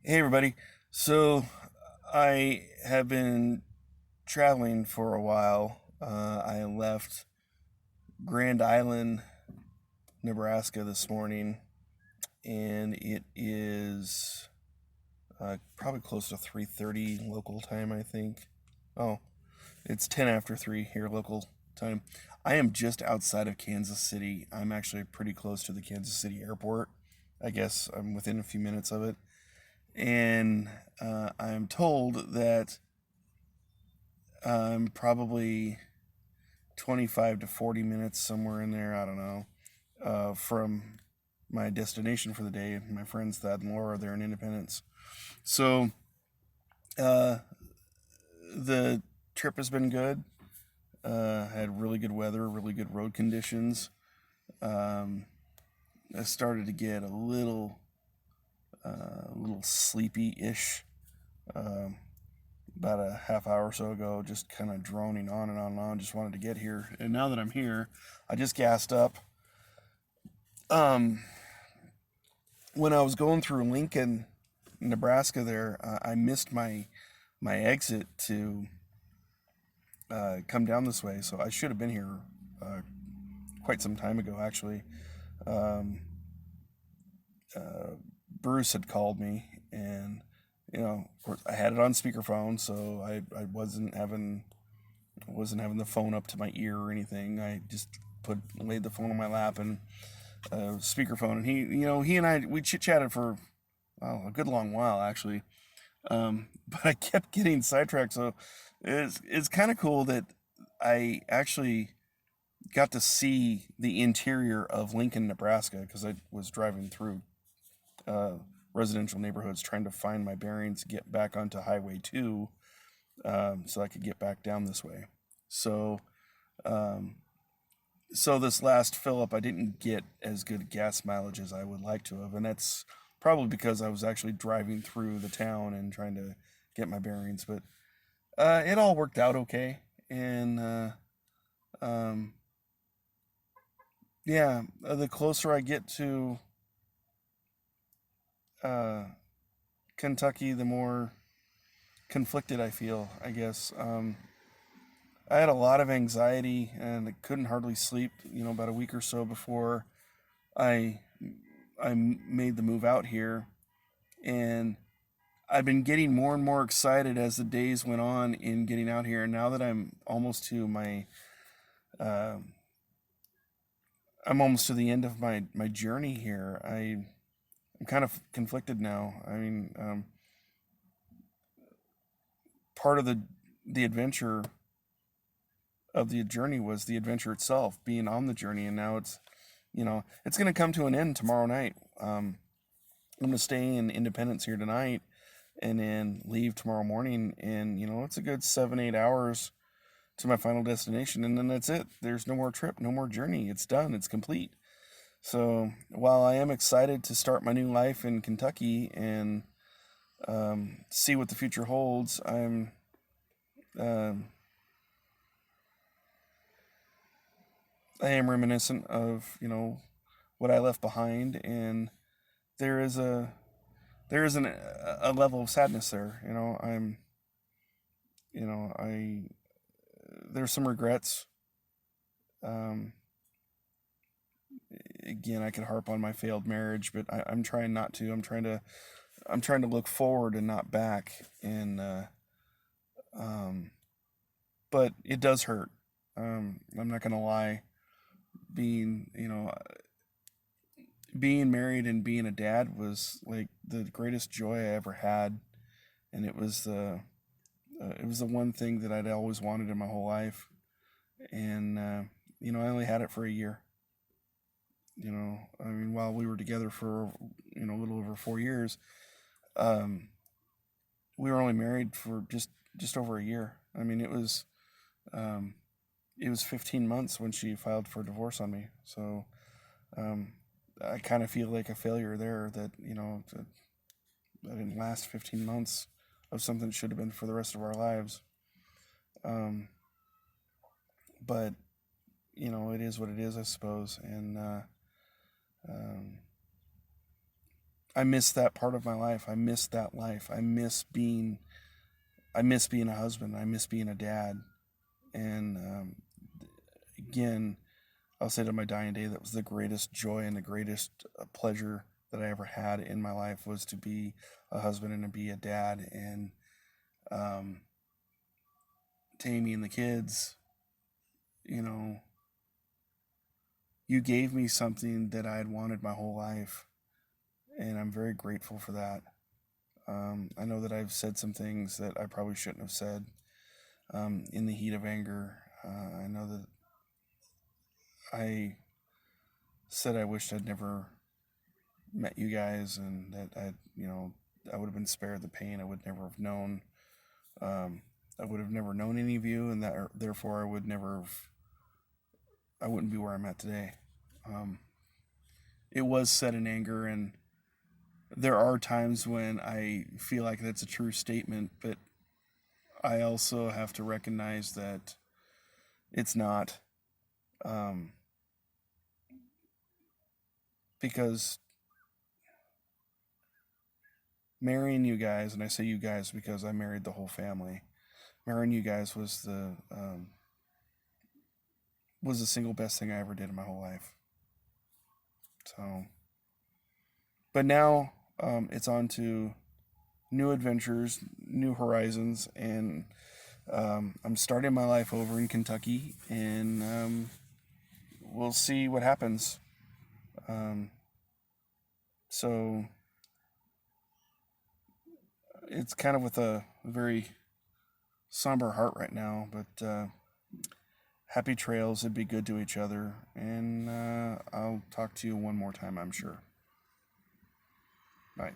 Hey everybody. So I have been traveling for a while. I left Grand Island, Nebraska this morning, and it is probably close to 3:30 local time, I think. Oh, it's 10 after 3 here local time. I am just outside of Kansas City. I'm actually pretty close to the Kansas City airport. I guess I'm within a few minutes of it. And I'm told that probably 25 to 40 minutes, somewhere in there, I don't know, from my destination for the day. My friends Thad and Laura, they're in Independence. So uh, the trip has been good. Had really good weather, really good road conditions. Um, I started to get a little sleepy-ish um, about a half hour or so ago, just kind of droning on and on and on. Just wanted to get here, and now that I'm here, I just gassed up. Um, when I was going through Lincoln, Nebraska, there, I missed my exit to come down this way, so I should have been here uh, quite some time ago, actually. Um, uh, Bruce had called me, and of course, I had it on speakerphone, so I wasn't having the phone up to my ear or anything. I just laid the phone on my lap and speakerphone, and he and I we chit chatted for a good long while actually. But I kept getting sidetracked, so it's kind of cool that I actually got to see the interior of Lincoln, Nebraska, because I was driving through uh, residential neighborhoods trying to find my bearings, get back onto Highway 2, so I could get back down this way. So, um, so this last fill up, I didn't get as good gas mileage as I would like to have, and that's probably because I was actually driving through the town and trying to get my bearings. But it all worked out okay, and um, yeah, the closer I get to uh, Kentucky, the more conflicted I feel. I guess I had a lot of anxiety and I couldn't hardly sleep. About a week or so before I I made the move out here, and I've been getting more and more excited as the days went on in getting out here. And now that uh, I'm almost to the end of my journey here, I'm kind of conflicted now. I mean, part of the adventure of the journey was the adventure itself, being on the journey, and now it's going to come to an end tomorrow night. I'm going to stay in Independence here tonight, and then leave tomorrow morning, and it's a good 7 8 hours to my final destination, and then that's it. There's no more trip, no more journey. It's done. It's complete. So while I am excited to start my new life in Kentucky and see what the future holds, um, I am reminiscent of what I left behind, and there is a a level of sadness there. I there's some regrets. Um, Again, I could harp on my failed marriage, but I'm trying not to. I'm trying to look forward and not back. And um, but it does hurt. I'm not gonna lie. Being married and being a dad was like the greatest joy I ever had, and it was the one thing that I'd always wanted in my whole life. And I only had it for a year. I mean, while we were together for a little over 4 years, um, we were only married for just over a year. I mean, um, it was 15 months when she filed for divorce on me. So um, I kind of feel like a failure there, that I didn't last 15 months of something that should have been for the rest of our lives. Um, but it is what it is, I suppose. And um, I miss that part of my life. I miss that life. I miss being a husband. I miss being a dad. And again, I'll say to my dying day, that was the greatest joy and the greatest pleasure that I ever had in my life, was to be a husband and to be a dad. And um, Tammy and the kids, you know, you gave me something that I had wanted my whole life, and I'm very grateful for that. I know that I've said some things that I probably shouldn't have said in the heat of anger. I know that I said I wished I'd never met you guys, and that I would have been spared the pain. I would never have known. I would have never known any of you, and that therefore I wouldn't be where I'm at today. Um, it was said in anger, and there are times when I feel like that's a true statement, but I also have to recognize that it's not, um, because marrying you guys, and I say you guys because I married the whole family. Marrying you guys was the single best thing I ever did in my whole life. So, but now it's on to new adventures, new horizons, and I'm starting my life over in Kentucky, and we'll see what happens. Um, so it's kind of with a very somber heart right now, but happy trails and be good to each other. And I'll talk to you one more time, I'm sure. Bye.